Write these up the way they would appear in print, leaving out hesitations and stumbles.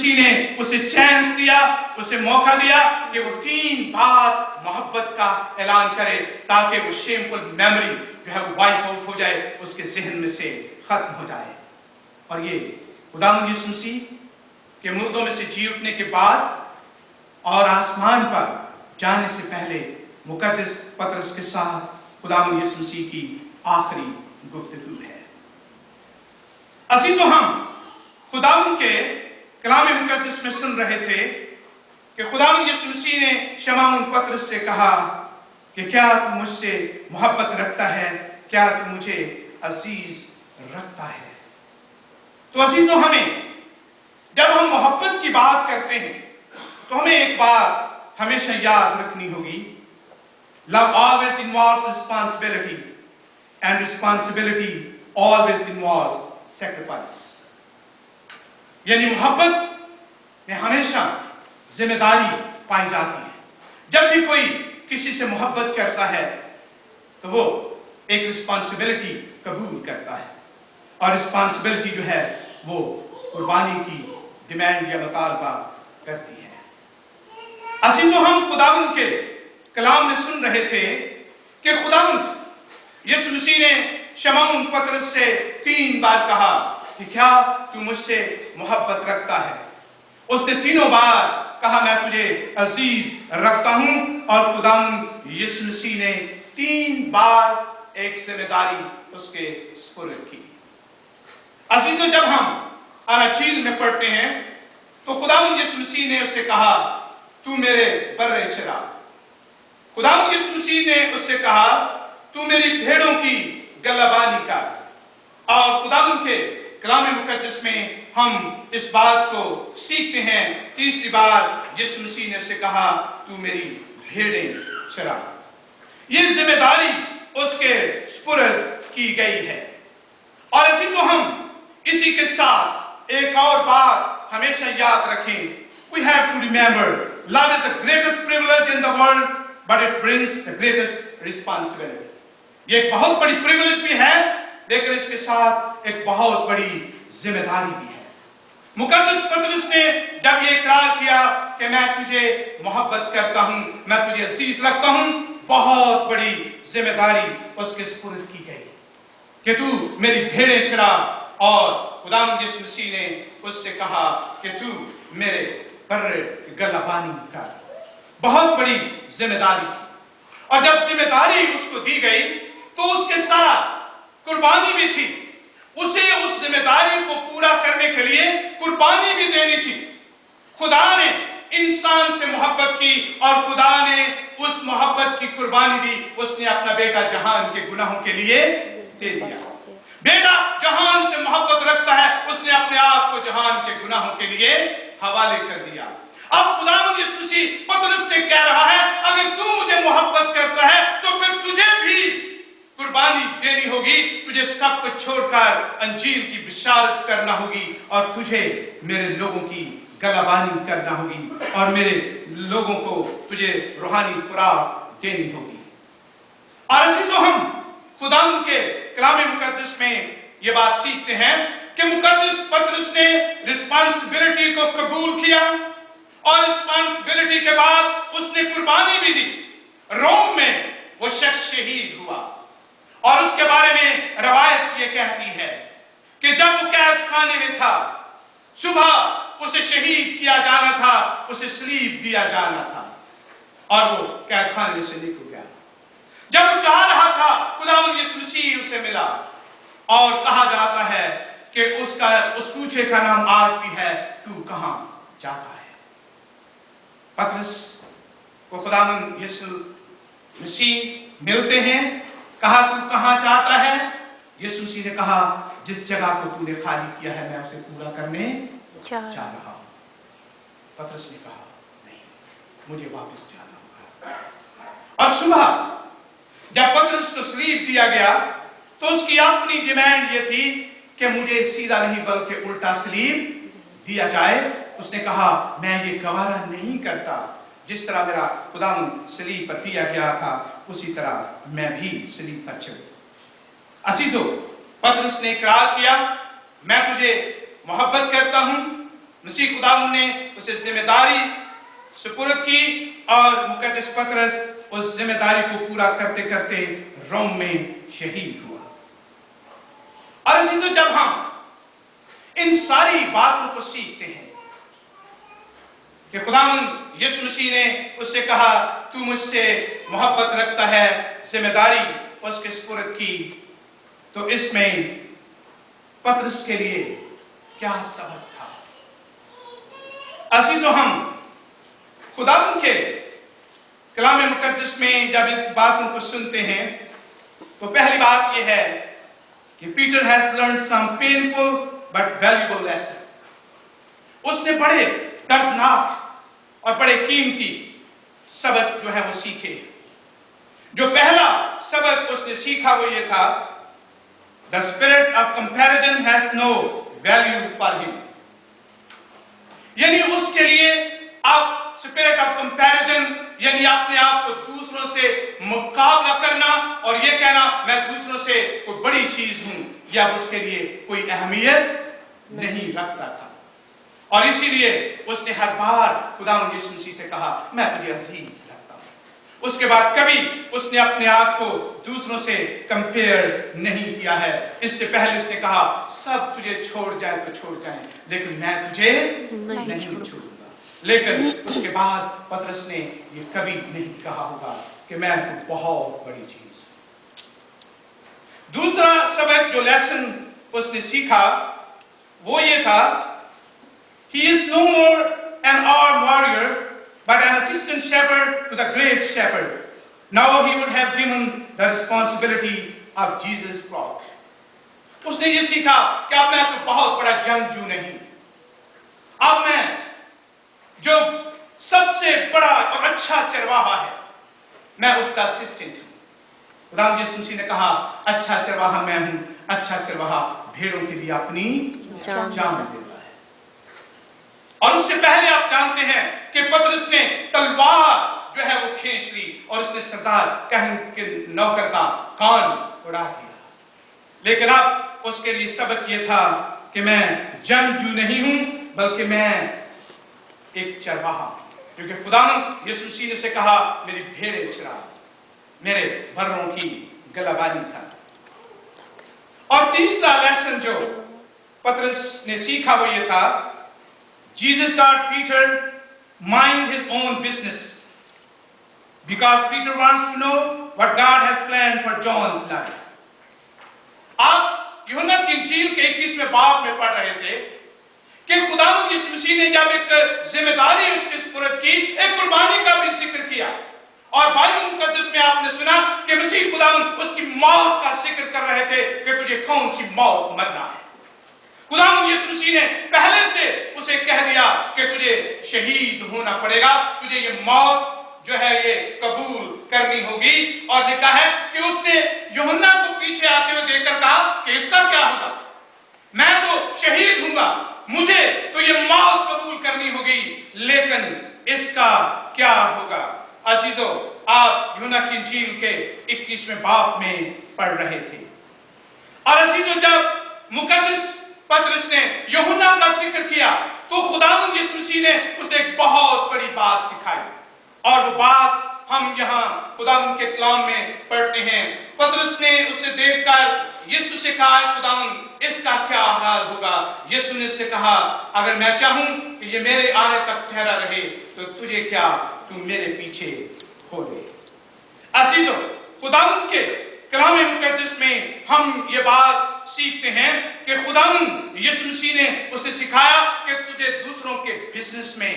मसीह ने उसे चांस दिया, उसे मौका दिया कि वो 3 बार मोहब्बत का ऐलान करे ताकि वो शेमफुल मेमोरी जो है वो वाइप आउट हो जाए, उसके जहन में से खत्म हो जाए। और ये खुदावंद यीशु मसीह के मुर्दों में से जी उठने के बाद और आसमान पर जाने से पहले मुकद्दस पतरस के साथ खुदावंद यीशु मसीह की आखिरी गुफ्तगू है। अजीजों, हम खुदावंद के कलाम मुकद्दस में सुन रहे थे कि खुदावंद यीशु मसीह ने शमौन पतरस से कहा कि क्या तू मुझसे मोहब्बत रखता है, क्या तू मुझे अजीज रखता है। तो अजीजों, हमें जब हम मोहब्बत की बात करते हैं तो हमें एक बात हमेशा याद रखनी होगी, love always involves responsibility and responsibility always involves sacrifice. यानी मोहब्बत में हमेशा जिम्मेदारी पाई जाती है। जब भी कोई किसी से मोहब्बत करता है तो वो एक रिस्पांसिबिलिटी कबूल करता है, और रिस्पांसिबिलिटी जो है वो कुर्बानी की डिमांड या मुतालबा करती है। अजीजों, हम खुदावंद के कलाम में सुन रहे थे कि खुदावंद यीशु मसीह ने शमौन पतरस से 3 बार कहा कि क्या तू मुझसे मोहब्बत रखता है। उसने 3 बार कहा मैं तुझे अजीज रखता हूं, और खुदावंद यीशु मसीह ने 3 बार एक जिम्मेदारी उसके सुपुर्द की। अजीजों, जब हम अनाजील में पढ़ते हैं तो खुदावंद यीशु मसीह ने उससे कहा तू मेरे बर्रे चरा। खुदावंद यीशु मसीह ने उससे कहा तू मेरी भेड़ों की गलबानी कर। और खुदावंद के कलाम मुकद्दस में हम इस बात को सीखते हैं, 3री बार यीशु मसीह ने उससे कहा तू मेरी भेड़ें चरा। ये जिम्मेदारी उसके सुपुर्द की गई है। और अजीजों, हम इसी के साथ एक और बात हमेशा याद रखें, we have to remember love is the greatest privilege in the world but it brings the greatest responsibility। ये एक बहुत बड़ी प्रिविलेज भी है, लेकिन इसके साथ एक बहुत बड़ी जिम्मेदारी भी है। मुकद्दस पतरस ने जब ये इकरार किया कि मैं तुझे मोहब्बत करता हूं, मैं तुझे अजीज रखता हूं, बहुत बड़ी जिम्मेदारी उसके सुपुर्द की गई कि तू मेरी भेड़ें चरा। और खुदावंद यीशु मसीह ने उससे कहा कि तू मेरे बर्रे की गलबानी कर। बहुत बड़ी जिम्मेदारी थी, और जब जिम्मेदारी उसको दी गई तो उसके साथ कुर्बानी भी थी। उसे उस जिम्मेदारी को पूरा करने के लिए कुर्बानी भी देनी थी। खुदा ने इंसान से मोहब्बत की और खुदा ने उस मोहब्बत की कुर्बानी दी। उसने अपना बेटा जहान के गुनाहों के लिए दे दिया। बेटा जहान से मोहब्बत रखता है, उसने अपने आप को जहान के गुनाहों के लिए हवाले कर दिया। अब खुदावंद यीशु मसीह पतरस से कह रहा है अगर तू मुझे मोहब्बत करता है तो फिर तुझे भी कुर्बानी देनी होगी, तुझे सब कुछ छोड़कर अंजील की बिशारत करना होगी, और तुझे मेरे लोगों की गलबानी करना होगी, और मेरे लोगों को तुझे रूहानी खुराक देनी होगी। और अजीजों, हम खुदावंद के कलाम मुकद्दस में ये बात सीखते हैं कि मुकद्दस पतरस ने रिस्पांसिबिलिटी को कबूल किया, और रिस्पांसिबिलिटी के बाद उसने कुर्बानी भी दी। रोम में वो शख्स शहीद हुआ, और उसके बारे में रवायत ये कहती है कि जब वो कैद खाने में था, सुबह उसे शहीद किया जाना था, उसे सलीब दिया जाना था, और वो कैद खाने से निकल गया। जब वो चाह रहा था, खुदावंद यीशु मसीह उसे मिला, और कहा जाता है कि उस कूचे का नाम आज भी है, तू कहां जाता है। पतरस को खुदावंद यीशु मसीह मिलते हैं, कहा तू कहां जाता है। यीशु मसीह ने कहा जिस जगह को तूने खाली किया है मैं उसे पूरा करने जा रहा हूं। पतरस ने कहा नहीं, मुझे वापस जाना होगा। और सुबह जब पतरस को सलीब दिया गया तो उसकी अपनी डिमांड ये थी कि मुझे सीधा नहीं बल्कि उल्टा सलीब दिया जाए। उसने कहा मैं ये गवारा नहीं करता, जिस तरह मेरा खुदावंद सलीब पर दिया गया था उसी तरह मैं भी सलीब पर चढ़ूं। अजीजों, पतरस ने इकरार किया मैं तुझे मोहब्बत करता हूं, मसीह खुदावंद ने उसे जिम्मेदारी सुपुर्द की और मुकद्दस पतरस उस जिम्मेदारी को पूरा करते करते रोम में शहीद हुआ। और इसी से जब हम इन सारी बातों को सीखते हैं कि खुदावंद यीशु मसीह ने उससे कहा तू मुझसे मोहब्बत रखता है, जिम्मेदारी उसके सुपुर्द की, तो इसमें पतरस के लिए क्या सबक था। अजीजों, हम खुदावंद के कलाम मुकद्दस में जब इन बातों को सुनते हैं तो पहली बात यह है कि Peter has learned some painful but valuable lesson. उसने बड़े दर्दनाक और बड़े कीमती सबक जो है वो सीखे। जो पहला सबक उसने सीखा वो ये था, the spirit of comparison has no value for him. यानी उसके लिए आप स्पिरिट ऑफ कंपैरिजन यानी अपने आप को दूसरों से मुकाबला करना और ये कहना मैं दूसरों से कोई बड़ी चीज हूं, या उसके लिए कोई अहमियत नहीं रखता था। और इसीलिए उसने हर बार खुदावंद यीशु मसीह से कहा मैं तुझे अजीज रखता हूं। उसके बाद कभी उसने अपने आप को दूसरों से कंपेयर नहीं किया है। इससे पहले उसने कहा सब तुझे छोड़ जाए तो छोड़ जाए, लेकिन मैं तुझे नहीं छोड़ूंगा। लेकिन उसके बाद पतरस ने ये कभी नहीं कहा होगा कि मैं बहुत बड़ी चीज। दूसरा सबक जो लेसन उसने सीखा वो ये था, he is no more an armed warrior but an assistant shepherd to the great shepherd. Now he would have given the responsibility of Jesus' flock. उसने ये सीखा कि अब मैं कोई बहुत बड़ा जंगजू नहीं, अब मैं जो सबसे बड़ा और अच्छा चरवाहा है मैं उसका असिस्टेंट हूं। खुदावंद यीशु मसीह ने कहा अच्छा चरवाहा मैं हूं, अच्छा चरवाहा भेड़ों के लिए अपनी जान देता है। और उससे पहले आप जानते हैं कि पतरस ने तलवार जो है वो खींच ली और उसने सरदार कहन के नौकर का कान उड़ा दिया। लेकिन अब उसके लिए सबक ये था कि मैं जंगजू नहीं हूं बल्कि मैं एक चरवाहा, क्योंकि खुदावंद यीशु मसीह ने उसे कहा मेरी भेड़ें चरा, मेरे बर्रों की गलाबानी कर। और तीसरा लेसन जो पतरस ने सीखा वो ये था, Jesus taught Peter mind his own business because Peter wants to know what God has planned for John's life. आप यूहन्ना की इंजील के 21वें बाब में पढ़ रहे थे कि खुदावंद यीशु मसीह ने जब एक जिम्मेदारी उसके सुपुर्द की, एक कुर्बानी का भी जिक्र किया। और बाइबल मुकद्दस में आपने सुना कि मसीह खुदावंद उसकी मौत का जिक्र कर रहे थे कि तुझे कौन सी मौत मरना है। खुदावंद यीशु मसीह ने पहले से उसे कह दिया कि तुझे शहीद होना पड़ेगा, तुझे ये मौत जो है ये कबूल करनी होगी। और लिखा है कि उसने यूहन्ना को पीछे आते हुए देखकर कहा कि इसका क्या होगा, मैं तो शहीद हूंगा, मुझे तो ये मौत कबूल करनी होगी, लेकिन इसका क्या होगा। अजीजों, आप यूहन्ना की इंजील के 21वें बाब में पढ़ रहे थे। और अजीजों, जब मुकद्दस पतरस ने यूहन्ना का जिक्र किया तो खुदावंद यीशु मसीह ने उसे एक बहुत बड़ी बात सिखाई। और वो बात हम यहाँ खुदावंद के कलाम में पढ़ते हैं। पतरस ने उसे देखकर यीशु से कहा खुदावंद इसका क्या हाल होगा। यीशु ने उससे कहा अगर मैं चाहूं कि ये मेरे आने तक ठहरा रहे तो तुझे क्या, तू मेरे पीछे हो ले। अजीजों, खुदावंद के कलाम मुकद्दस में हम ये बात सीखते हैं कि खुदावंद यीशु मसीह ने उसे सिखाया कि तुझे दूसरों के बिजनेस में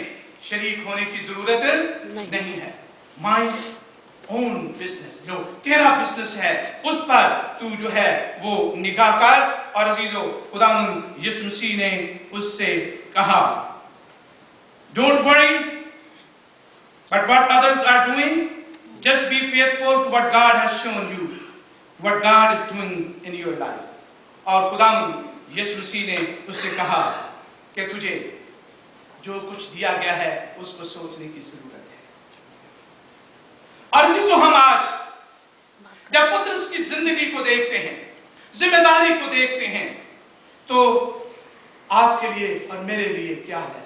शरीक होने की जरूरत नहीं है। माय ओन बिजनेस, जो तेरा बिजनेस है उस पर तू जो है वो निगाह कर। और अजीजों, खुदावंद यीशु मसीह ने उससे कहा don't worry but what others are doing, just be faithful to what God has shown you, what God is doing in your life. और खुदावंद यीशु मसीह ने उससे कहा कि तुझे जो कुछ दिया गया है उसको सोचने की जरूरत है। और अजीजों, हम आज जब पतरस की जिंदगी को देखते हैं, जिम्मेदारी को देखते हैं, तो آپ کے لیے اور میرے لیے کیا ہے؟